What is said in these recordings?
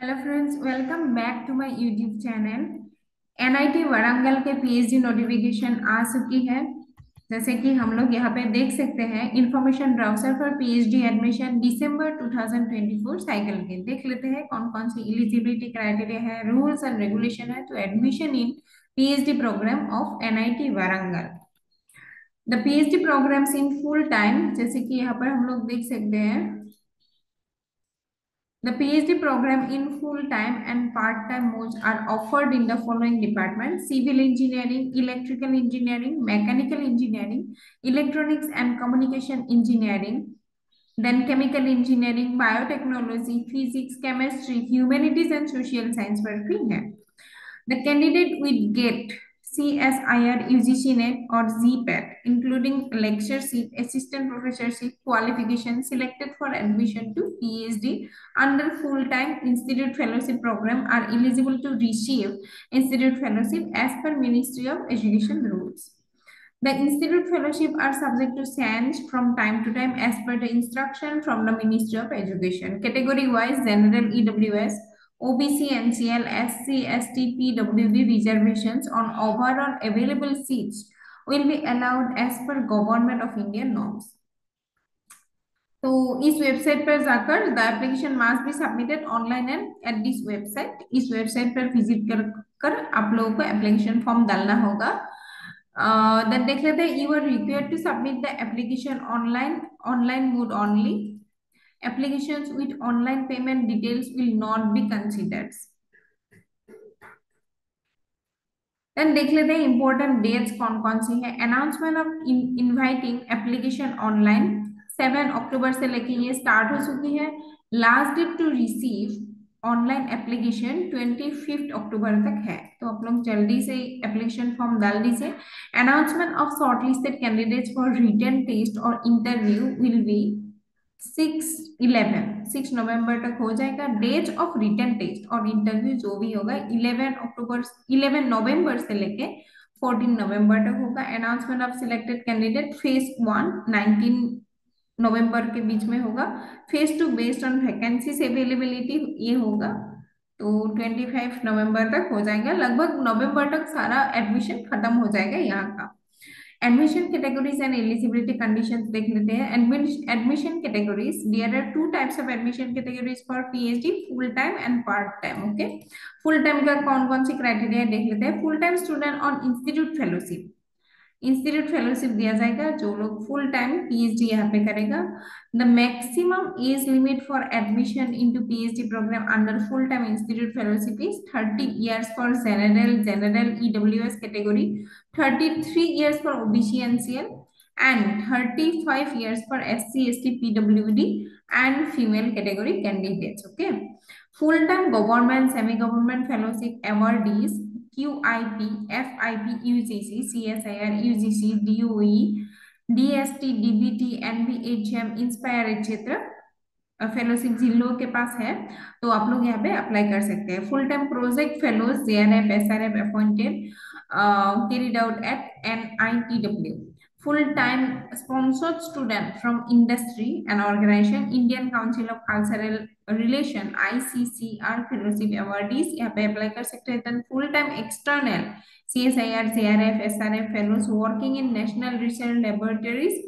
Hello friends, welcome back to my YouTube channel. NIT Warangal के PhD notification आ चुकी है। जैसे कि हम लोग यहाँ पे देख सकते हैं, information brochure for PhD admission December 2024 cycle के देख लेते हैं कौन कौन सी एलिजिबिलिटी क्राइटेरिया है, रूल्स एंड रेगुलेशन है to admission in PhD programme of NIT Warangal. The PhD programmes in full time, जैसे कि यहाँ पर हम लोग देख सकते हैं, the PhD program in full-time and part-time modes are offered in the following departments: civil engineering, electrical engineering, mechanical engineering, electronics and communication engineering, then chemical engineering, biotechnology, physics, chemistry, humanities and social science पर free है। The candidate will get CSIR, UGC NET or ZPAT, including lectureship, assistant professorship qualification selected for admission to PhD under full-time institute fellowship program are eligible to receive institute fellowship as per Ministry of Education rules. The institute fellowship are subject to change from time to time as per the instruction from the Ministry of Education. Category wise, general EWS, OBC, NCL, SC, ST, PWD reservations on overall available seats will be allowed as per Government of India norms. तो इस website पर जाकर the application must be submitted online and at this website, इस website पर visit कर आप लोगों को एप्लीकेशन फॉर्म डालना होगा। देन देख लेते हैं, you are required to submit the application online mode only. Applications with online payment details will not be considered. Then देख लेते हैं इंपॉर्टेंट डेट्स कौन कौन सी है। Announcement of inviting application online 7 October से लेके ये स्टार्ट हो चुकी है। Last date to receive online application 25 October तक है, तो आप लोग जल्दी से एप्लीकेशन फॉर्म डाल दीजिए। Announcement of shortlisted candidates for written test और इंटरव्यू विल बी 6 नवंबर तक हो जाएगा। डेट ऑफ रिटन टेस्ट और इंटरव्यू जो भी होगा 11 नवंबर से लेके 14 नवंबर तक होगा। Announcement of selected candidate phase 1 19 नवंबर के बीच में होगा। Phase 2 based on vacancies availability ये होगा, तो 25 नवंबर तक हो जाएगा। लगभग नवंबर तक सारा एडमिशन खत्म हो जाएगा यहाँ का। Admission categories and eligibility conditions देख लेते हैं। Admission categories, there are two types of admission categories for PhD, full time and part time. Okay, full time का कौन कौन सी क्राइटेरिया देख लेते हैं। Full time student on institute fellowship, institute fellowship दिया जाएगा जो लोग फुल टाइम पीएचडी यहाँ पे करेगा। The maximum age limit for admission into PhD programme under full time institute fellowship is 30 years for general EWS category, 33 years for OBC NCL and 35 years for SC, ST, PWD and female category candidates. Okay, full time government, semi government fellowship awardees QIP, FIP, UGC, CSIR, UGC, DOE, DST, DBT, NBHM, inspire etc fellowship जिन लोगों के पास है तो आप लोग यहाँ पे apply कर सकते हैं। Full time project fellows JRF SRF appointed carried out at NITW, full time sponsored student from industry and organization, Indian Council of Cultural Relation ICCR fellowship awardees यहाँ पे अप्लाई कर सकते हैं। then full time external CSIR JRF SRF fellows working in national research laboratories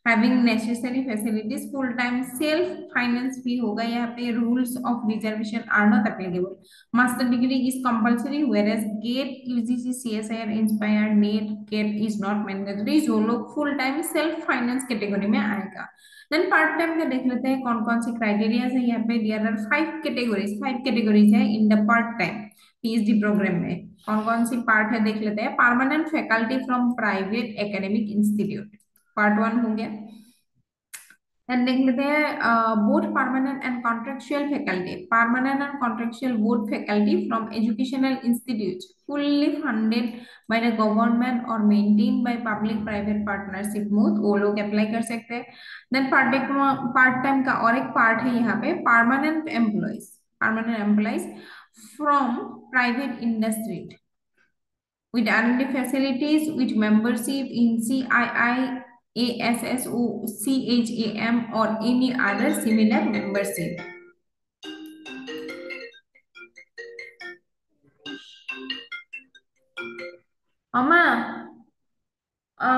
having necessary facilities, full time self finance fee होगा यहाँ पे। rules of reservation are not applicable. master degree is compulsory whereas GATE, UGC, CSIR, inspired, NET, GATE is not mandatory। जो लोग full time self finance category में आएगा। Then part time का देख लेते हैं कौन कौन सी क्राइटेरिया है यहाँ पे। देयर आर 5 कैटेगरीज है in the part time PhD program में। कौन कौन सी पार्ट है देख लेते हैं। Permanent faculty from private academic institute, part 1 हो गया। देन देख लेते हैं both permanent and contractual faculty, permanent and contractual both faculty from educational institute fully funded by the government और maintain by public private partnership mode, वो लोग apply कर सकते हैं। देन पार्ट टाइम का और एक पार्ट है यहाँ पे permanent employees from private industry with R&D facilities with membership in CII, ASSO, CHAM or any other similar membership. अम्मा अ,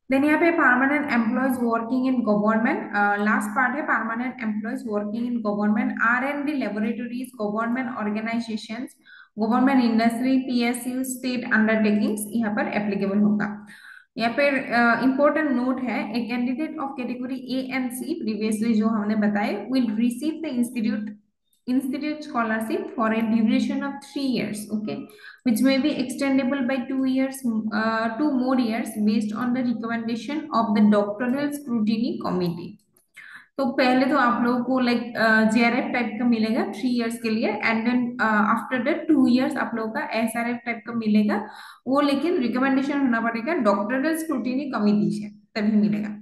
देन यहाँ पे permanent employees working in government, last part है permanent employees working in government R and D laboratories, government organisations, government industry, PSU, state undertakings यहाँ पर applicable होगा। यहाँ पे important note है, a candidate of category A and C previously जो हमने बताए will receive the institute scholarship for a duration of 3 years, okay, which may be extendable by 2 years, 2 more years based on the recommendation of the doctoral scrutiny committee। तो पहले तो आप लोगों को like JRF type का मिलेगा 3 years के लिए, and then after that 2 years आप लोगों का एसआरएफ टाइप का मिलेगा। वो लेकिन रिकमेंडेशन होना पड़ेगा डॉक्टरल स्क्रूटिनी कमिटी से, तभी मिलेगा।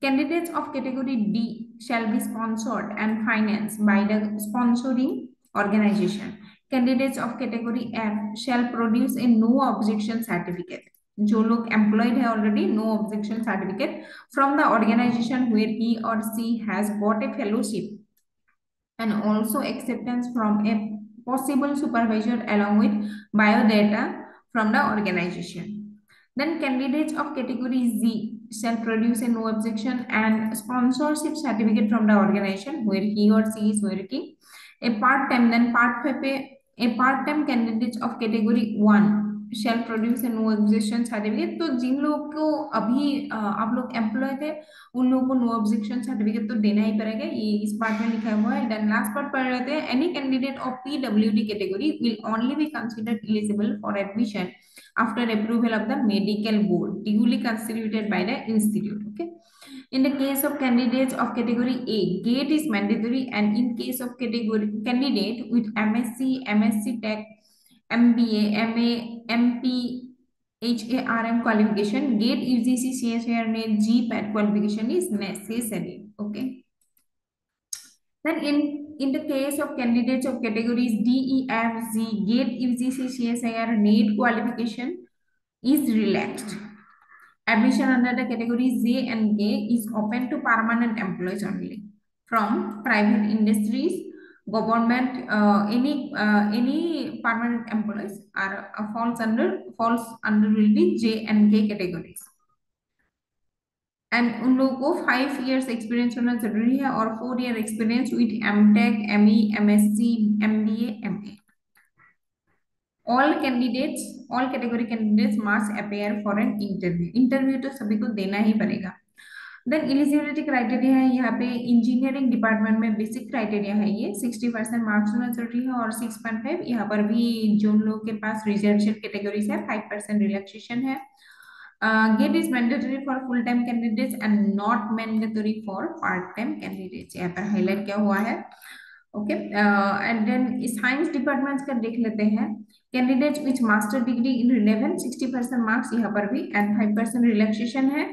Candidates of category D shall be sponsored and financed by the sponsoring organization. Candidates of category F shall produce a no objection certificate। जो लोग एम्प्लॉयड है already, no objection certificate from the organization where he or she has got a fellowship, and also acceptance from a possible supervisor along with biodata from the organization। Then candidates of category Z shall produce a no objection and sponsorship certificate from the organization where he or she is working a part-time, then part 5 पे a part-time candidates of category 1 shall produce a no objection certificate। तो जिन लोगों को अभी आप लोग employ थे उन लोगों को नो ऑब्जेक्शन सर्टिफिकेट तो देना ही पड़ेगा, ये इस पार्ट में लिखा हुआ है। देन लास्ट पार्ट पढ़ लेते हैं, any candidate of PWD category will only be considered eligible for admission after approval of the medical board duly constituted by the institute, okay। In the case of candidates of category A, GATE is mandatory, and in case of category candidate with MSc, MSc Tech, MBA, MA, MP, HARM qualification, GATE, UGC, CSIR NET, GPAT qualification is necessary, okay। Then in the case of candidates of categories D, E, F, Z, GATE, UGC, CSIR NET qualification is relaxed। Admission under the category Z and K is open to permanent employees only from private industries, government, any permanent employees are falls under will be J and K categories। And उन लोगों को 5 years experience होना जरूरी है और 4 year experience with MTech, ME, MSc, MBA, MA. All category candidates must appear for an interview. Interview तो सभी को देना ही पड़ेगा। देन एलिजिबिलिटी क्राइटेरिया है यहाँ पे, इंजीनियरिंग डिपार्टमेंट में बेसिक क्राइटेरिया है ये, 60% मार्क्स होना जरूरी है और 6.5 यहाँ पर भी जो लोगों के पास रिजर्वेशन कैटेगरीज है 5% रिलैक्सेशन है। GATE is mandatory for full-time candidates and not mandatory for part-time candidates, यहाँ पर हाईलाइट क्या हुआ है, okay. And then science departments का देख लेते हैं। Candidates which master degree in relevant 60% marks यहाँ पर भी, एंड 5% रिलैक्सेशन है।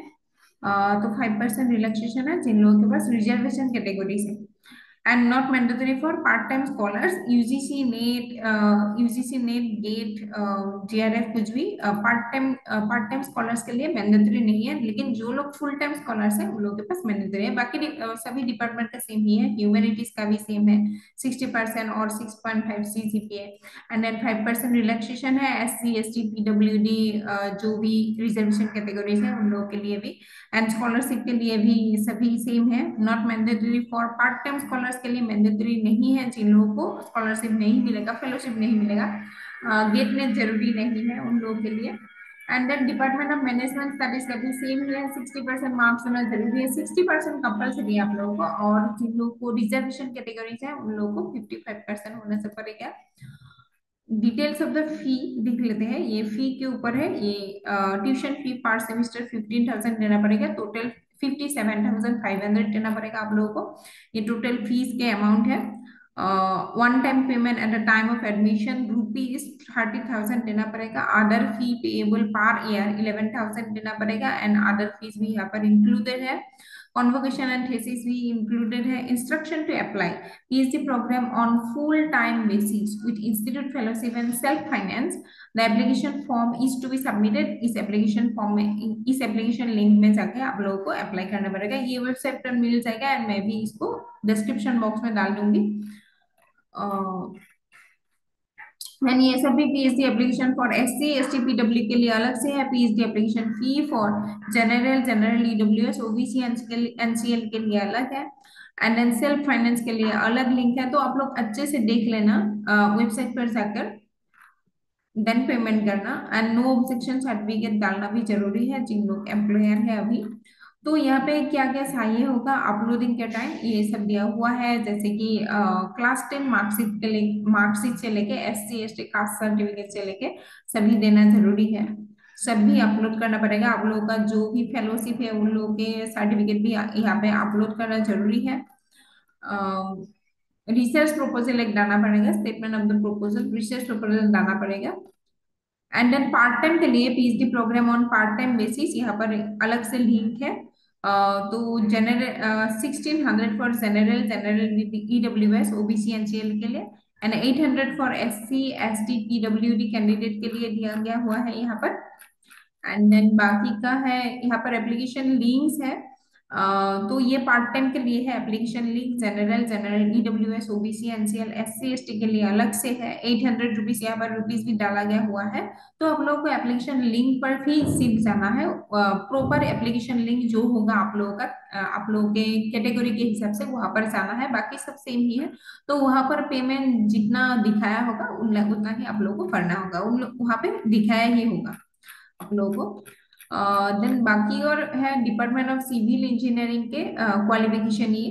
तो 5% रिलैक्सेशन है जिन लोगों के पास रिजर्वेशन कैटेगरी से। And not mandatory for part time scholars, UGC NET, GATE, JRF, कुछ भी पार्ट टाइम स्कॉलर्स के लिए मैंडेटरी नहीं है, लेकिन जो लोग फुल टाइम स्कॉलर्स हैं उन लोगों के पास मैंडेटरी है। बाकी सभी डिपार्टमेंट का सेम ही है, ह्यूमैनिटीज का भी सेम है, 60% और 6.5 CGPA। एंड देन 5% रिलैक्सेशन है SC, ST, PWD, जो भी रिजर्वेशन कैटेगरीज है उन लोगों के लिए भी। एंड स्कॉलरशिप के लिए भी सभी सेम है, not mandatory for part time scholars के लिए मैंडेटरी नहीं है, जिन लोगों को स्कॉलरशिप नहीं मिलेगा, फेलोशिप नहीं मिलेगा, गेट में जरूरी नहीं है उन लोगों के लिए। And then department of management studies का भी सेम ही है, 60% मार्क्स होना जरूरी है, 60% कंपल्सरी है आप लोगों को, और जिन लोगों को रिजर्वेशन कैटेगरीज है उन लोगों को 55% होने से पड़ेगा। डिटेल्स ऑफ द फी देख लेते हैं, ये फी के ऊपर है, ये ट्यूशन फी पर सेमेस्टर 15,000 देना पड़ेगा, टोटल 57,500 देना पड़ेगा आप लोगों को। ये टोटल फीस के अमाउंट है। One time payment at the time of admission ₹30,000 देना पड़ेगा। अदर फी पेएबल पर ईयर 11,000 देना पड़ेगा, एंड अदर फीस भी यहाँ पर इंक्लूडेड है। कॉन्वोकेशन एंड थीसिस भी इंक्लूडेड है। Instruction to apply PhD programme on full time basis with institute fellowship and self finance. The application form is to be submitted. इस application form में, इस application link में जाके आप लोगों को अप्लाई करना पड़ेगा। ये वेबसाइट पर मिल जाएगा एंड मैं भी इसको डिस्क्रिप्शन बॉक्स में डाल दूंगी। एंड ये सभी PhD application for SC ST PW के लिए अलग से है। PhD application fee for general EWS OBC NCL के लिए अलग है। एंड देन सेल्फ फाइनेंस के लिए अलग लिंक है। तो आप लोग अच्छे से देख लेना वेबसाइट पर जाकर, देन पेमेंट करना। एंड नो ऑब्जेक्शन सर्टिफिकेट डालना भी जरूरी है जिन लोग एम्प्लॉयर है अभी। तो यहाँ पे क्या क्या चाहिए होगा अपलोडिंग के टाइम, ये सब दिया हुआ है, जैसे कि क्लास 10 मार्कशीट के लिए, मार्कशीट से लेके एससी एसटी कास्ट सर्टिफिकेट से लेके सभी देना जरूरी है। सभी अपलोड करना पड़ेगा। आप लोगों का जो भी फेलोशिप है उन लोगों के सर्टिफिकेट भी यहाँ पे अपलोड करना जरूरी है। रिसर्च प्रपोजल एक डालना पड़ेगा, statement of the proposal, research proposal डालना पड़ेगा। एंड देन पार्ट टाइम के लिए PhD programme on part time basis, यहाँ पर अलग से लिंक है। तो general 1600 for general EWS OBC NCL के लिए, एंड 800 फॉर एससी एसटी पीडब्ल्यूडी कैंडिडेट के लिए दिया गया हुआ है यहाँ पर। एंड देन बाकी का है यहाँ पर एप्लीकेशन लिंक्स है। तो ये पार्ट टाइम के लिए है application link. General EWS OBC NCL SC ST के लिए अलग से है। 800 रुपीज यहाँ पर रुपीज भी डाला गया हुआ है। तो आप लोगों को एप्लीकेशन लिंक पर भी सिर्फ जाना है। प्रॉपर एप्लीकेशन लिंक जो होगा आप लोगों का, आप लोगों के कैटेगरी के हिसाब से वहां पर जाना है, बाकी सब सेम ही है। तो वहां पर पेमेंट जितना दिखाया होगा उतना ही आप लोगों को करना होगा, वहां पे दिखाया ही होगा आप लोगों को। देन बाकी और है डिपार्टमेंट ऑफ सिविल इंजीनियरिंग के क्वालिफिकेशन ये।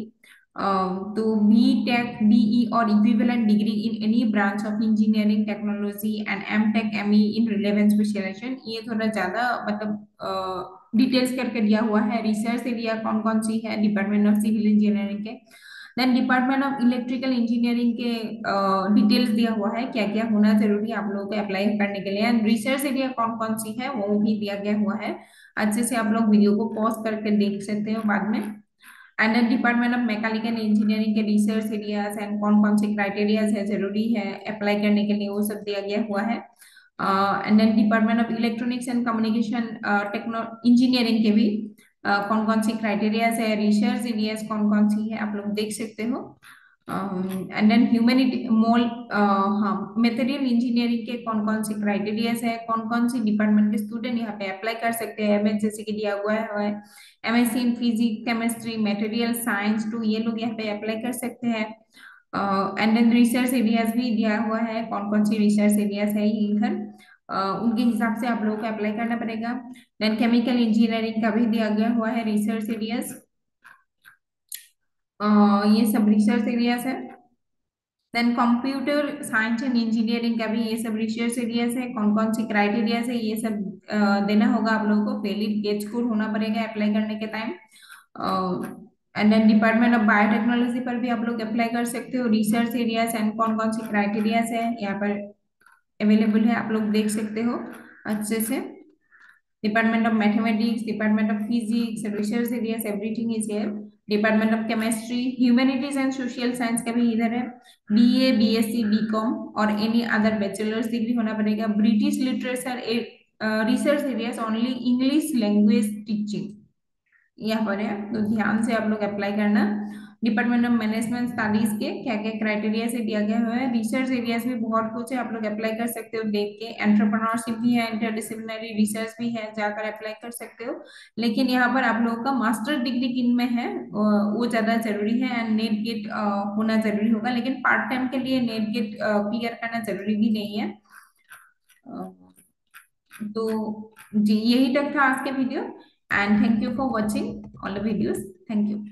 तो बी टेक बीई और equivalent degree in any branch of engineering technology and MTech ME in relevant specialisation, ये थोड़ा ज्यादा मतलब डिटेल्स करके दिया हुआ है। रिसर्च एरिया कौन कौन सी है डिपार्टमेंट ऑफ सिविल इंजीनियरिंग के। Then department of electrical engineering के डिटेल्स दिया हुआ है, क्या क्या होना जरूरी है आप लोगों को अप्लाई करने के लिए। एंड रिसर्च एरिया कौन कौन सी है वो भी दिया गया हुआ है। अच्छे से आप लोग वीडियो को पॉज करके देख सकते हो बाद में। And then department of mechanical engineering के रिसर्च एरियाज एंड कौन कौन से क्राइटेरियाज है जरूरी है अप्लाई करने के लिए, वो सब दिया गया हुआ है। And then department of electronics and communication techno engineering के भी कौन कौन सी क्राइटेरियाज है, रिसर्च एरियाज कौन कौन सी है आप लोग देख सकते हो। एंड देन ह्यूमैनिटी मोल, हाँ मटेरियल इंजीनियरिंग के कौन कौन सी क्राइटेरियाज है, कौन कौन सी डिपार्टमेंट के स्टूडेंट यहाँ पे अप्लाई कर सकते हैं। एमएस जैसे कि दिया हुआ है MSc in physics chemistry material science, तो ये लोग यहाँ पे अप्लाई कर सकते हैं। एंड देन रिसर्च एरियाज भी दिया हुआ है, कौन कौन सी रिसर्च एरियाज है ये इधर, उनके हिसाब से आप लोगों को अप्लाई करना पड़ेगा। देन केमिकल इंजीनियरिंग का भी दिया गया हुआ है रिसर्च एरियाज। ये सब रिसर्च एरियाज है। Then computer science and engineering का भी ये सब रिसर्च एरियाज है, कौन कौन सी क्राइटेरियाज है ये सब देना होगा आप लोगों को। वैलिड गेट स्कोर होना पड़ेगा अप्लाई करने के time. And then department of biotechnology पर भी आप लोग अप्लाई कर सकते हो। रिसर्च एरियाज एंड कौन कौन सी क्राइटेरियाज है यहाँ पर अवेलेबल है, आप लोग देख सकते हो अच्छे से। Department of mathematics, department of physics, research areas everything is here. Department of chemistry, humanities and social science का भी इधर है। बीए बीएससी बीकॉम और एनी अदर बैचलर्स डिग्री होना पड़ेगा। British literature research areas only English language teaching यहाँ पर है, तो ध्यान से आप लोग अप्लाई करना। डिपार्टमेंट ऑफ मैनेजमेंट स्टडीज के क्या क्या क्राइटेरिया से दिया गया हुआ है। रिसर्च एरियाज भी बहुत कुछ है, आप लोग अप्लाई कर सकते हो देख के। एंटरप्रेन्योरशिप भी है, इंटरडिसिप्लिनरी रिसर्च भी है, जाकर अप्लाई कर सकते हो। लेकिन यहाँ पर आप लोगों का मास्टर डिग्री किन में है वो ज्यादा जरूरी है। एंड नेट गेट होना जरूरी होगा, लेकिन पार्ट टाइम के लिए नेट गेट क्लियर करना जरूरी भी नहीं है। तो जी यही तक था आज के video. And thank you for watching all the videos. Thank you.